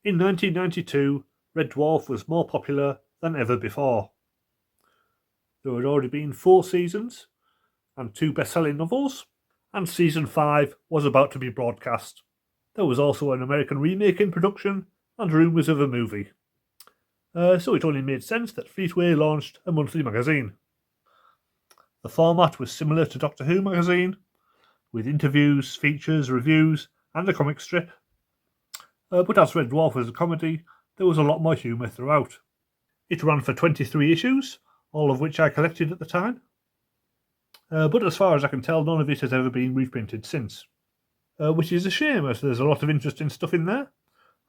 In 1992, Red Dwarf was more popular than ever before. There had already been 4 seasons and 2 best-selling novels, and Season 5 was about to be broadcast. There was also an American remake in production and rumours of a movie. So it only made sense that Fleetway launched a monthly magazine. The format was similar to Doctor Who magazine, with interviews, features, reviews, and a comic strip. But as Red Dwarf was a comedy, there was a lot more humour throughout. It ran for 23 issues, all of which I collected at the time. But as far as I can tell, none of it has ever been reprinted since. Which is a shame, as there's a lot of interesting stuff in there,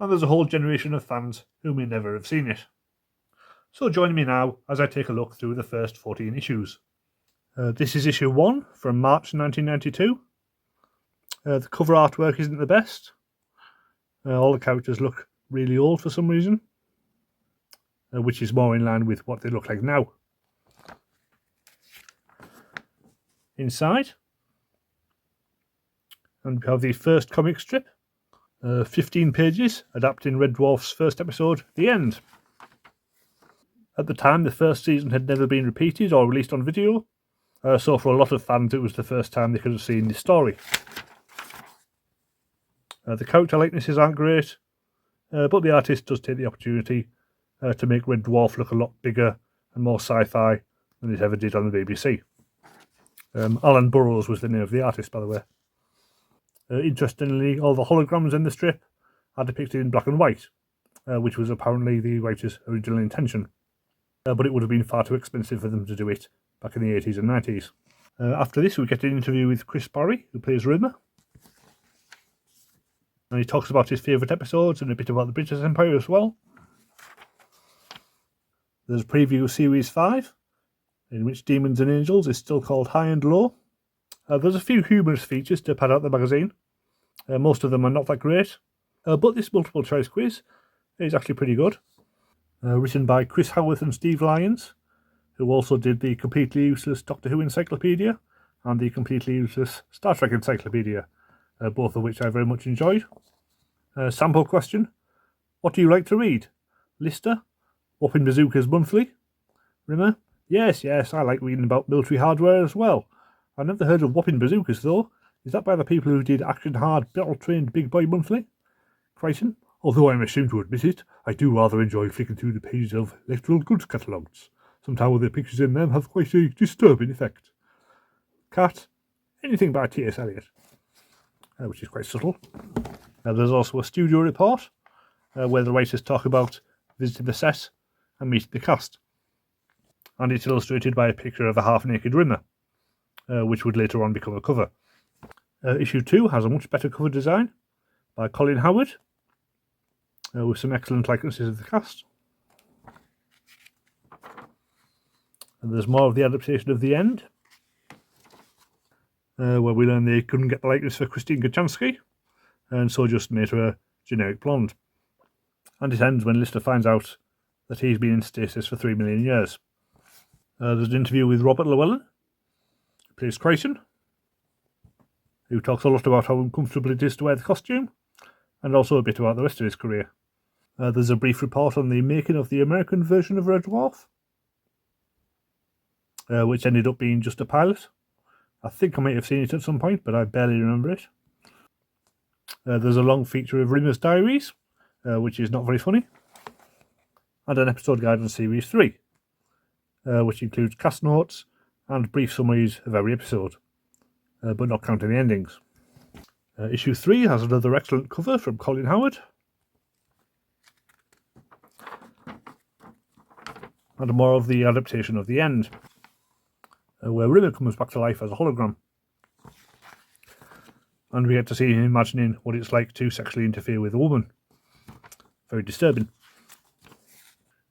and there's a whole generation of fans who may never have seen it. So join me now as I take a look through the first 14 issues. This is issue 1 from March 1992. The cover artwork isn't the best. All the characters look really old for some reason, which is more in line with what they look like now. Inside, and we have the first comic strip, 15 pages, adapting Red Dwarf's first episode, The End. At the time, the first season had never been repeated or released on video, so for a lot of fans it was the first time they could have seen this story. The character likenesses aren't great, but the artist does take the opportunity to make Red Dwarf look a lot bigger and more sci-fi than it ever did on the BBC. Alan Burrows was the name of the artist, by the way. Interestingly, all the holograms in the strip are depicted in black and white, which was apparently the writer's original intention. But it would have been far too expensive for them to do it back in the 80s and 90s. After this, we get an interview with Chris Barry, who plays Rimmer. And he talks about his favourite episodes and a bit about the British Empire as well. There's a preview of Series 5, in which Demons and Angels is still called High and Low. There's a few humorous features to pad out the magazine. Most of them are not that great, but this multiple choice quiz is actually pretty good. Written by Chris Howarth and Steve Lyons, who also did the completely useless Doctor Who Encyclopedia and the completely useless Star Trek Encyclopedia, both of which I very much enjoyed. Sample question: what do you like to read? Lister? Whopping Bazookas Monthly? Rimmer: yes, I like reading about military hardware as well. I've never heard of Whopping Bazookas though. Is that by the people who did Action Hard, Battle Trained Big Boy Monthly? Crichton: although I'm ashamed to admit it, I do rather enjoy flicking through the pages of electoral goods catalogues. Sometimes the pictures in them have quite a disturbing effect. Cat: anything by T.S. Eliot, which is quite subtle. There's also a studio report, where the writers talk about visiting the set and meeting the cast. And it's illustrated by a picture of a half-naked Rimmer, which would later on become a cover. Issue 2 has a much better cover design by Colin Howard, with some excellent likenesses of the cast. And there's more of the adaptation of The End, where we learn they couldn't get the likeness for Christine Gachansky, and so just made her a generic blonde. And it ends when Lister finds out that he's been in stasis for 3 million years. There's an interview with Robert Llewellyn, who plays Crichton, who talks a lot about how uncomfortable it is to wear the costume, and also a bit about the rest of his career. There's a brief report on the making of the American version of Red Dwarf, which ended up being just a pilot. I think I might have seen it at some point, but I barely remember it. There's a long feature of Rimmer's diaries, which is not very funny, and an episode guide on Series 3, which includes cast notes and brief summaries of every episode, but not counting the endings. Issue 3 has another excellent cover from Colin Howard, and more of the adaptation of The End, where Rimmer comes back to life as a hologram. And we get to see him imagining what it's like to sexually interfere with a woman. Very disturbing.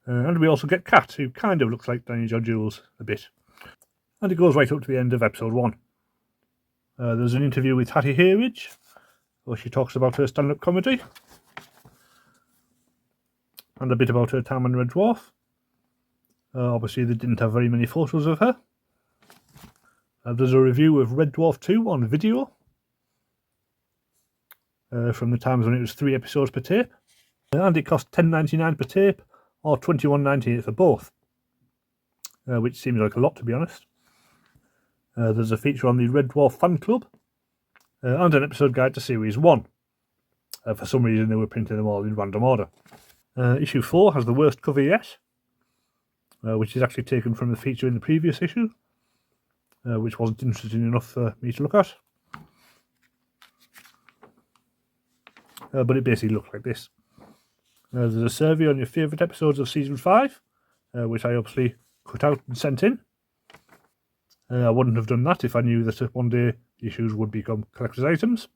And we also get Kat, who kind of looks like Danny John Jules a bit. And it goes right up to the end of episode 1. There's an interview with Hattie Hayridge, where she talks about her stand-up comedy, and a bit about her time on Red Dwarf. Obviously, they didn't have very many photos of her. There's a review of Red Dwarf 2 on video, from the times when it was 3 episodes per tape. And it cost $10.99 per tape or $21.98 for both, which seems like a lot, to be honest. There's a feature on the Red Dwarf fan club and an episode guide to Series 1. For some reason they were printing them all in random order. Issue 4 has the worst cover yet, which is actually taken from the feature in the previous issue, which wasn't interesting enough for me to look at. But it basically looks like this. There's a survey on your favourite episodes of Season 5, which I obviously cut out and sent in. I wouldn't have done that if I knew that one day the issues would become collector's items.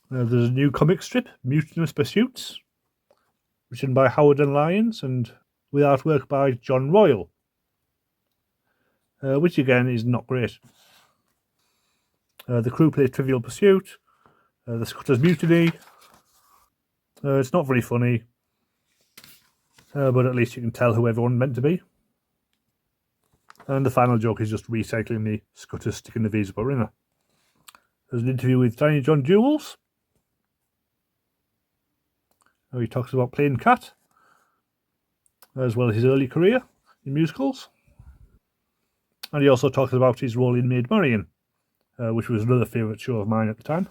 There's a new comic strip, Mutinous Pursuits, written by Howard and Lyons and with artwork by John Royal, which again is not great. The crew play Trivial Pursuit, the Scutter's Mutiny. It's not very funny, but at least you can tell who everyone's meant to be. And the final joke is just recycling the Scutter's sticking the V's up a ringer. There's an interview with Tiny John Jules. He talks about playing Cat, as well as his early career in musicals. And he also talks about his role in Maid Marian, which was another favourite show of mine at the time.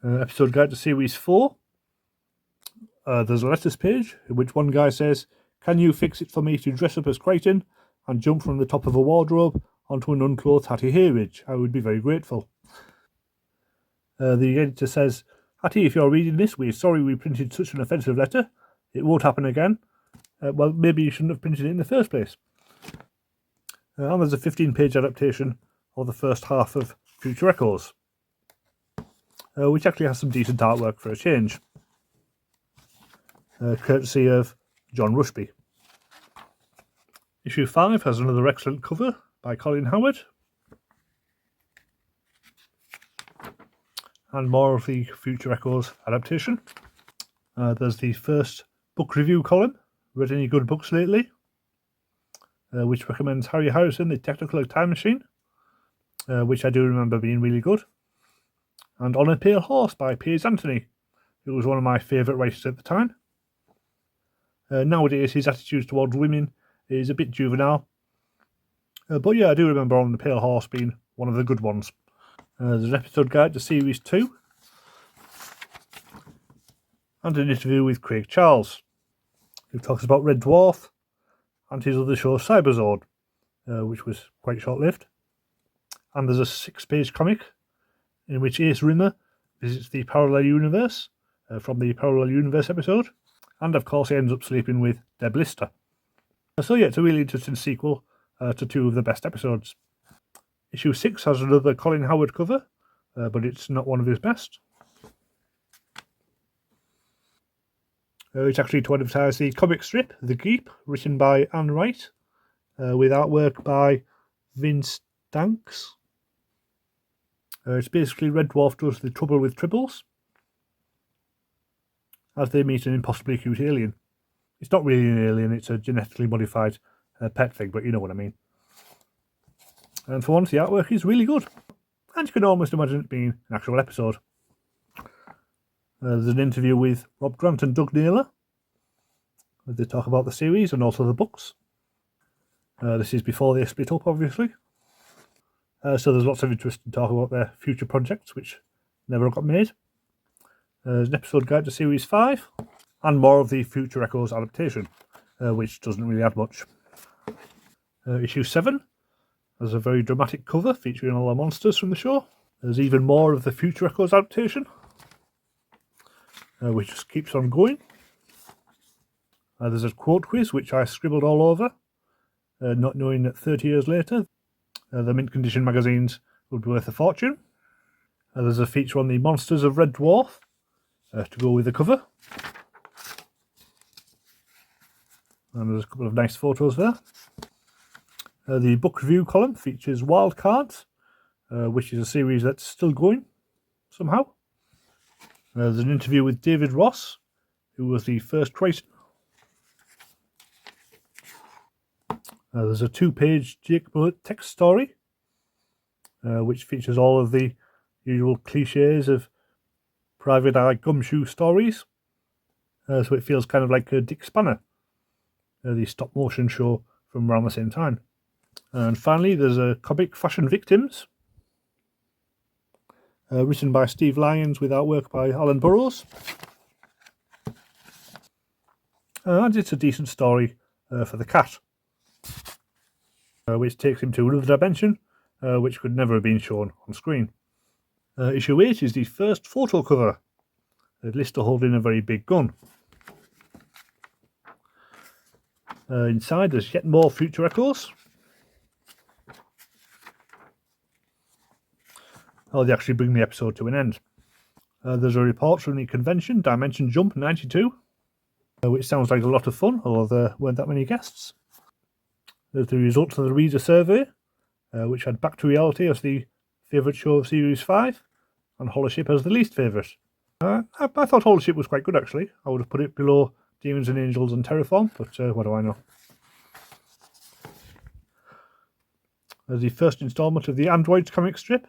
Episode guide to Series 4. There's a letters page in which one guy says, "Can you fix it for me to dress up as Crichton and jump from the top of a wardrobe onto an unclothed Hattie Hayridge? I would be very grateful." The editor says, "Hattie, if you're reading this, we're sorry we printed such an offensive letter. It won't happen again. Well, maybe you shouldn't have printed it in the first place." And there's a 15-page adaptation of the first half of Future Echoes, which actually has some decent artwork for a change, courtesy of John Rushby. Issue 5 has another excellent cover by Colin Howard, and more of the Future Echoes adaptation. There's the first book review column, Read Any Good Books Lately, which recommends Harry Harrison, The Technicolor Time Machine, which I do remember being really good, and On a Pale Horse by Piers Anthony, who was one of my favourite writers at the time. Nowadays his attitude towards women is a bit juvenile, but yeah, I do remember On the Pale Horse being one of the good ones. There's an episode guide to Series 2, and an interview with Craig Charles, who talks about Red Dwarf and his other show Cyberzord, which was quite short-lived. And there's a 6-page comic in which Ace Rimmer visits the parallel universe from the Parallel Universe episode, and of course he ends up sleeping with Deb Lister. So yeah, it's a really interesting sequel to 2 of the best episodes. Issue 6 has another Colin Howard cover, but it's not one of his best. It's actually to advertise the comic strip, The Geep, written by Anne Wright, with artwork by Vince Danks. It's basically Red Dwarf does the trouble with tribbles as they meet an impossibly cute alien. It's not really an alien, it's a genetically modified pet thing, but you know what I mean. And for once, the artwork is really good, and you can almost imagine it being an actual episode. There's an interview with Rob Grant and Doug Naylor, where they talk about the series and also the books. This is before they split up, obviously. So there's lots of interesting talk about their future projects, which never got made. There's an episode guide to Series 5, and more of the Future Echoes adaptation, which doesn't really add much. Issue 7 has a very dramatic cover featuring all the monsters from the show. There's even more of the Future Echoes adaptation, which just keeps on going. There's a quote quiz, which I scribbled all over, not knowing that 30 years later, the mint condition magazines would be worth a fortune. There's a feature on the monsters of Red Dwarf to go with the cover. And there's a couple of nice photos there. The book review column features Wildcards, which is a series that's still going somehow. There's an interview with David Ross, who was the first Crichton. There's a 2-page Jake Bullet text story, which features all of the usual cliches of Private Eye Gumshoe stories. So it feels kind of like Dick Spanner, the stop motion show from around the same time. And finally, there's a comic Fashion Victims, written by Steve Lyons with artwork by Alan Burrows. And it's a decent story for the cat, which takes him to another dimension, which could never have been shown on screen. Issue 8 is the first photo cover, Lister holding a very big gun. Inside there's yet more future echoes. They actually bring the episode to an end. There's a report from the convention, Dimension Jump 92, which sounds like a lot of fun, although there weren't that many guests. There's the results of the reader survey, which had Back to Reality as the favourite show of Series 5, and Hollership as the least favourite. I thought Hollership was quite good, actually. I would have put it below Demons and Angels and Terraform, but what do I know. There's the first instalment of the Androids comic strip,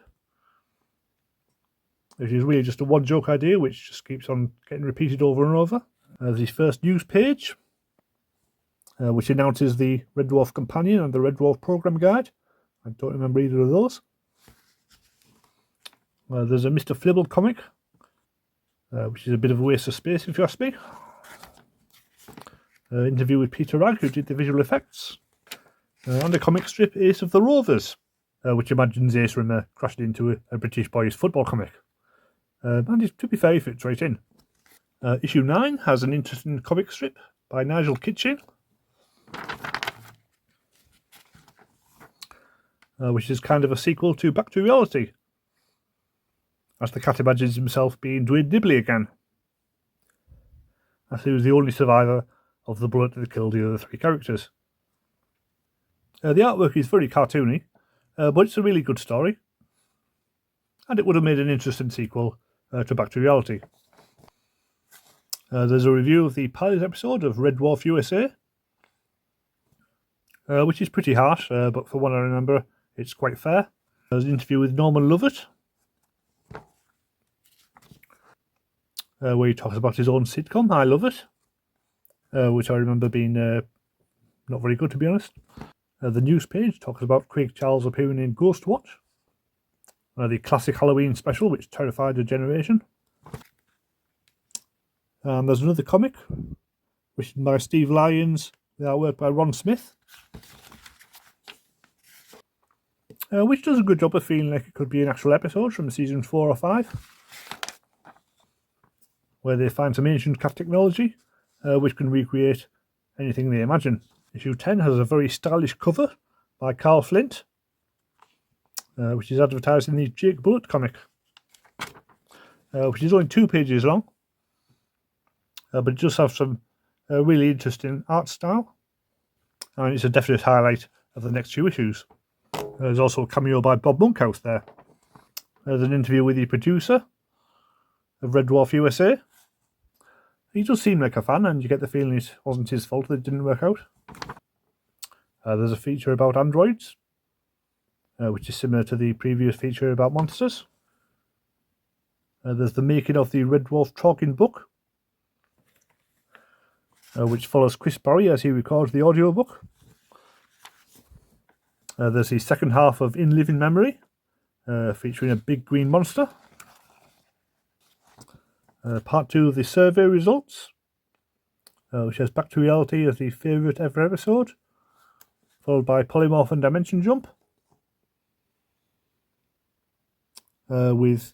which is really just a one-joke idea which just keeps on getting repeated over and over. The first news page, which announces the Red Dwarf Companion and the Red Dwarf Program Guide. I don't remember either of those. There's a Mr. Flibble comic, which is a bit of a waste of space if you ask me. Interview with Peter Ragg, who did the visual effects. And a comic strip, Ace of the Rovers, which imagines Ace Rimmer crashing into a British boys football comic. And to be fair, he fits right in. Issue 9 has an interesting comic strip by Nigel Kitchen, which is kind of a sequel to Back to Reality, as the cat imagines himself being Dwayne Dibley again, as he was the only survivor of the bullet that killed the other three characters. The artwork is very cartoony, but it's a really good story, and it would have made an interesting sequel to Back to Reality. There's a review of the pilot episode of Red Dwarf USA, which is pretty harsh, but for what I remember, it's quite fair. There's an interview with Norman Lovett, where he talks about his own sitcom, I Love It, which I remember being not very good, to be honest. The news page talks about Craig Charles appearing in Ghost Watch, the classic Halloween special which terrified a generation. And there's another comic written by Steve Lyons, with artwork by Ron Smith, which does a good job of feeling like it could be an actual episode from season 4 or 5, where they find some ancient cat technology which can recreate anything they imagine. Issue 10 has a very stylish cover by Carl Flint, which is advertised in the Jake Bullet comic, which is only 2 pages long, but it does have some really interesting art style, and it's a definite highlight of the next 2 issues. There's also a cameo by Bob Monkhouse there. There's an interview with the producer of Red Dwarf USA. He does seem like a fan, and you get the feeling it wasn't his fault that it didn't work out. There's a feature about androids, which is similar to the previous feature about monsters. There's the making of the Red Dwarf talking book, which follows Chris Barry as he records the audiobook. There's the second half of In Living Memory, featuring a big green monster. Part 2 of the survey results, which has Back to Reality as the favourite ever episode, followed by Polymorph and Dimension Jump, with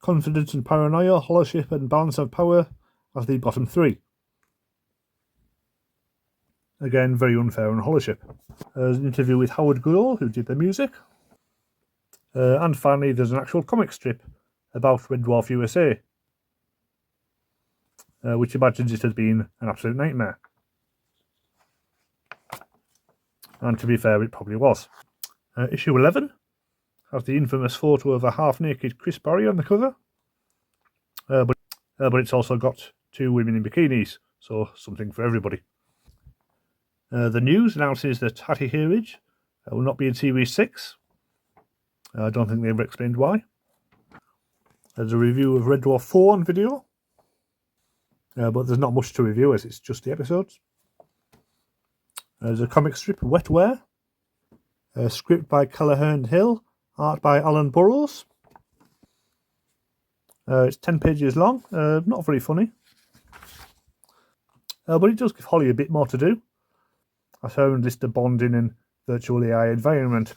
Confidence and Paranoia, Hollership and Balance of Power as the bottom 3. Again, very unfair on Hollership. There's an interview with Howard Goodall, who did the music. And finally, there's an actual comic strip about Red Dwarf USA, which imagines it has been an absolute nightmare. And to be fair, it probably was. Issue 11 has the infamous photo of a half-naked Chris Barry on the cover, but it's also got 2 women in bikinis, so something for everybody. The news announces that Hattie Hayridge will not be in Series 6. I don't think they ever explained why. There's a review of Red Dwarf 4 on video, but there's not much to review as it's just the episodes. There's a comic strip, Wetware, a script by Callaghan Hill, art by Alan Burrows. It's 10 pages long, not very funny. But it does give Holly a bit more to do, as her and Lister bond in an virtual AI environment.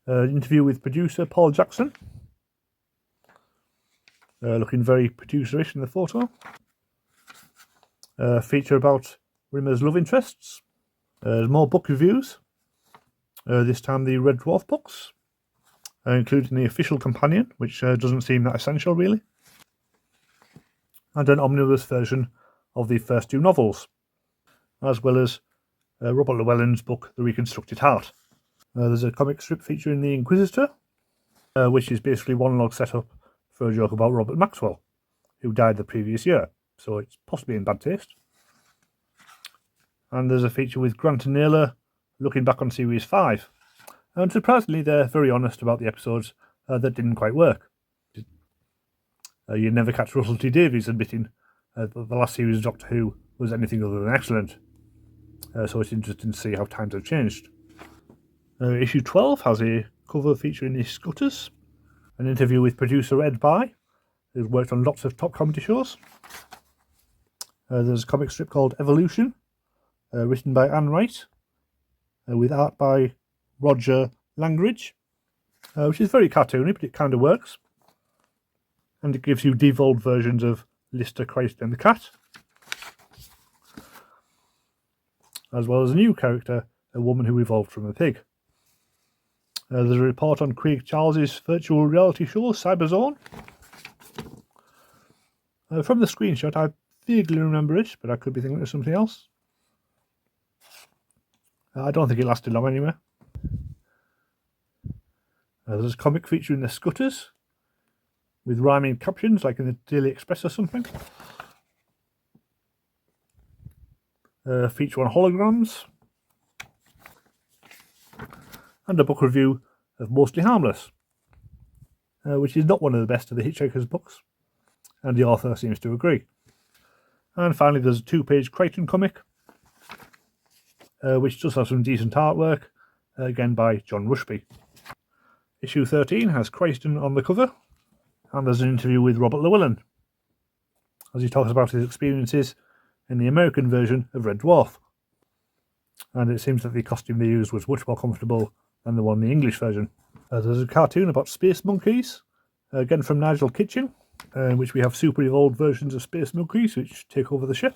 Interview with producer Paul Jackson, looking very producerish in the photo. Feature about Rimmer's love interests. There's more book reviews, this time the Red Dwarf books, including the official companion, which doesn't seem that essential really, and an omnibus version of the first two novels, as well as Robert Llewellyn's book The Reconstructed Heart. There's a comic strip featuring the Inquisitor, which is basically one log setup for a joke about Robert Maxwell, who died the previous year, so it's possibly in bad taste. And there's a feature with Grant and Naylor looking back on Series 5. And surprisingly, they're very honest about the episodes that didn't quite work. You never catch Russell T Davies admitting that the last series of Doctor Who was anything other than excellent. So it's interesting to see how times have changed. Issue 12 has a cover featuring the Scutters, an interview with producer Ed Bye, who's worked on lots of top comedy shows. There's a comic strip called Evolution, written by Anne Wright, with art by Roger Langridge, which is very cartoony, but it kind of works. And it gives you devolved versions of Lister, Christ and the Cat, as well as a new character, a woman who evolved from a pig. There's a report on Craig Charles's virtual reality show, Cyberzone. From the screenshot, I vaguely remember it, but I could be thinking of something else. I don't think it lasted long anyway. There's a comic featuring the Scutters, with rhyming captions like in the Daily Express or something. Feature on holograms. And a book review of Mostly Harmless, which is not one of the best of the Hitchhiker's books, and the author seems to agree. And finally, there's a 2-page Crichton comic, which does have some decent artwork, again by John Rushby. Issue 13 has Crichton on the cover, and there's an interview with Robert Llewellyn, as he talks about his experiences in the American version of Red Dwarf. And it seems that the costume they used was much more comfortable than the one in the English version. There's a cartoon about space monkeys, again from Nigel Kitchen, in which we have super evolved versions of space monkeys which take over the ship.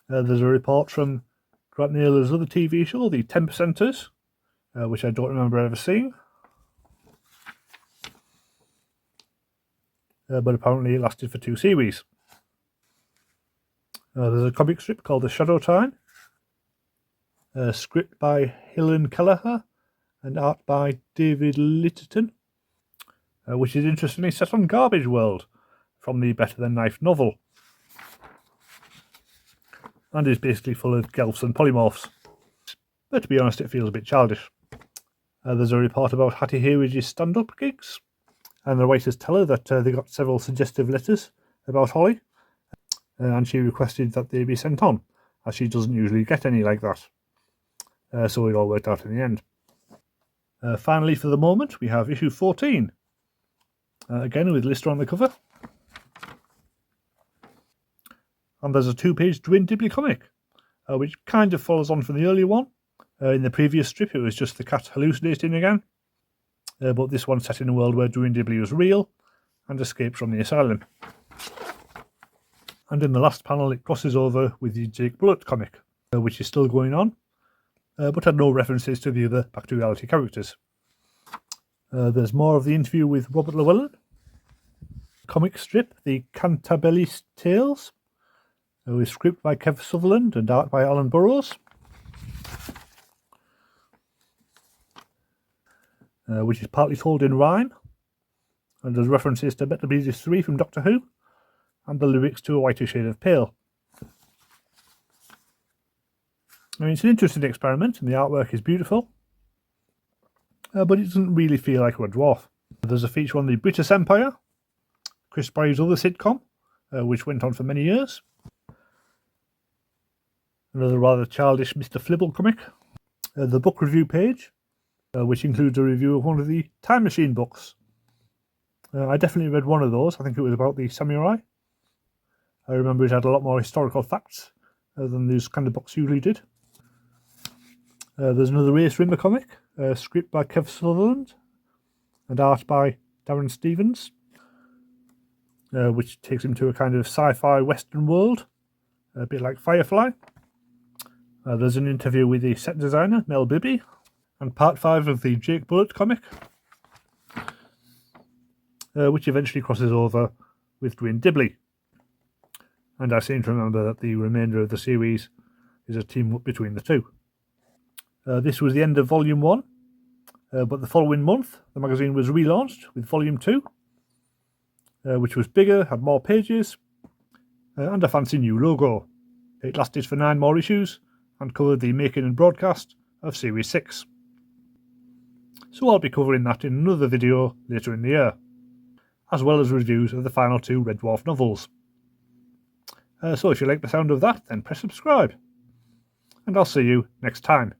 There's a report from Grant Naylor's other TV show, The 10%ers, which I don't remember ever seeing. But apparently it lasted for 2 series. There's a comic strip called The Shadow Time, a script by Helen Kelleher and art by David Litterton, which is interestingly set on Garbage World from the Better Than Knife novel, and is basically full of gelfs and polymorphs. But to be honest, it feels a bit childish. There's a report about Hattie Hayridge's stand-up gigs, and the writers tell her that they got several suggestive letters about Holly, and she requested that they be sent on, as she doesn't usually get any like that. So it all worked out in the end. Finally, for the moment, we have issue 14, again with Lister on the cover. And there's a 2-page Dwayne Dibley comic, which kind of follows on from the earlier one. In the previous strip, it was just the cat hallucinating again. But this one's set in a world where Dwayne Dibley was real and escaped from the asylum. And in the last panel, it crosses over with the Jake Bullet comic, which is still going on, but had no references to the other Back to Reality characters. There's more of the interview with Robert Llewellyn. Comic strip, The Canterbury Tales, with script by Kev Sutherland and art by Alan Burrows, which is partly told in rhyme, and there's references to Better Be 3 from Doctor Who, and the lyrics to A Whiter Shade of Pale. I mean, it's an interesting experiment, and the artwork is beautiful. but it doesn't really feel like Red Dwarf. There's a feature on the British Empire, Chris Barry's other sitcom, which went on for many years. Another rather childish Mr. Flibble comic. The book review page, which includes a review of one of the Time Machine books. I definitely read one of those. I think it was about the samurai. I remember it had a lot more historical facts than these kind of books usually did. There's another Race Rimmer comic, script by Kev Sutherland and art by Darren Stevens, which takes him to a kind of sci-fi western world, a bit like Firefly. There's an interview with the set designer, Mel Bibby, and part 5 of the Jake Bullet comic, which eventually crosses over with Dwayne Dibley. And I seem to remember that the remainder of the series is a team-up between the two. This was the end of Volume 1, but the following month the magazine was relaunched with Volume 2, which was bigger, had more pages, and a fancy new logo. It lasted for 9 more issues and covered the making and broadcast of Series 6. So I'll be covering that in another video later in the year, as well as reviews of the final 2 Red Dwarf novels. So if you like the sound of that, then press subscribe, and I'll see you next time.